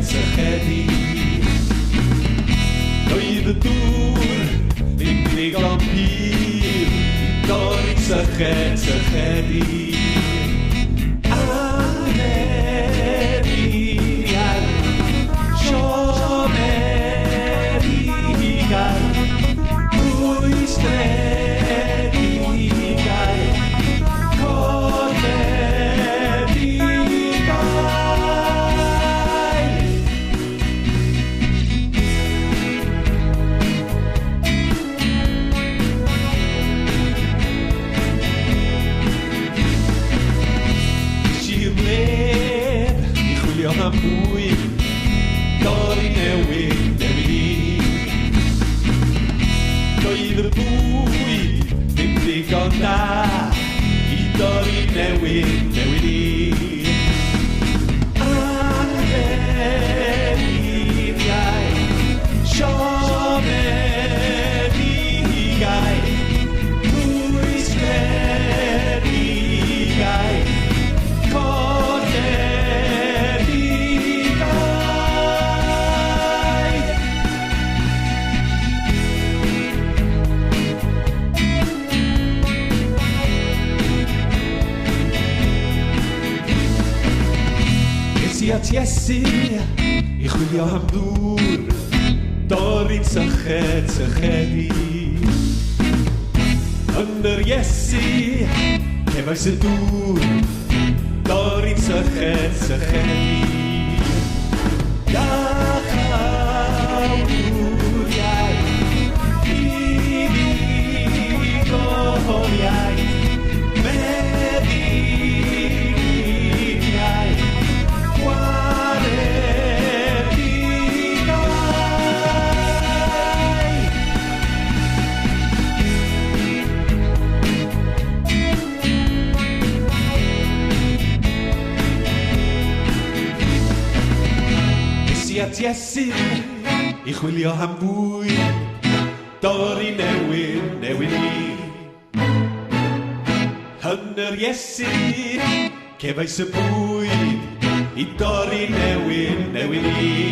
sychedi Doedd y dŵr ddim digon pur I dorri sychedi Anerian siomerigan Pwystredigan am mwy dorri newid I Doedd y bwyd ddim digon da I dorri newid I Aneriau siomedigai Pwystredigai at Iesu I chwilio am ddŵr dorri'n sychedi Yn yr Iesu cefais y dŵr dorri'n sychedi Iach awriau Uddifigoliau at Iesu I chwilio am fwy dorri newid Yn yr Iesu cefais y bwyd I dorri newid